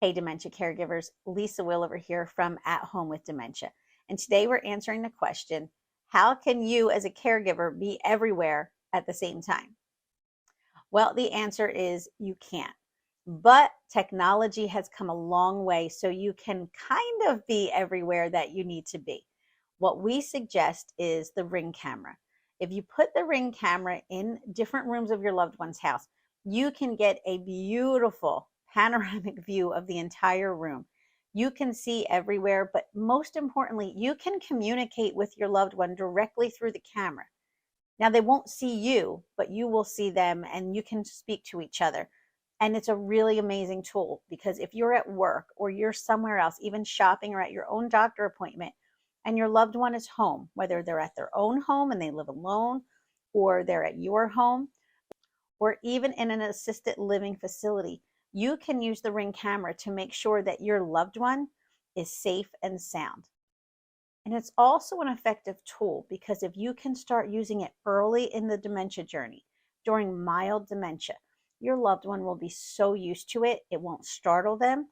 Hey, dementia caregivers, Lisa Will over here from At Home with Dementia. And today we're answering the question, how can you as a caregiver be everywhere at the same time? Well, the answer is you can't. But technology has come a long way so you can kind of be everywhere that you need to be. What we suggest is the Ring camera. If you put the Ring camera in different rooms of your loved one's house, you can get a beautiful panoramic view of the entire room. You can see everywhere, but most importantly, you can communicate with your loved one directly through the camera. Now, they won't see you, but you will see them and you can speak to each other. And it's a really amazing tool because if you're at work or you're somewhere else, even shopping or at your own doctor appointment, and your loved one is home, whether they're at their own home and they live alone, or they're at your home, or even in an assisted living facility, you can use the Ring camera to make sure that your loved one is safe and sound. And it's also an effective tool because if you can start using it early in the dementia journey, during mild dementia, your loved one will be so used to it, it won't startle them,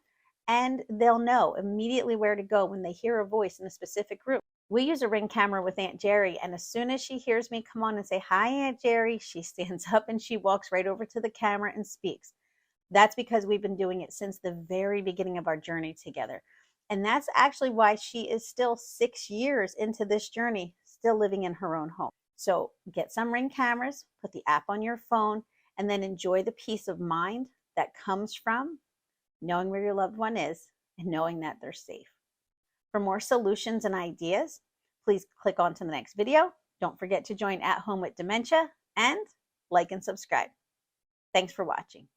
and they'll know immediately where to go when they hear a voice in a specific room. We use a Ring camera with Aunt Jerry, and as soon as she hears me come on and say, "Hi, Aunt Jerry," she stands up and she walks right over to the camera and speaks. That's because we've been doing it since the very beginning of our journey together. And that's actually why she is still 6 years into this journey, still living in her own home. So get some Ring cameras, put the app on your phone, and then enjoy the peace of mind that comes from knowing where your loved one is and knowing that they're safe. For more solutions and ideas, please click on to the next video. Don't forget to join At Home with Dementia and like and subscribe. Thanks for watching.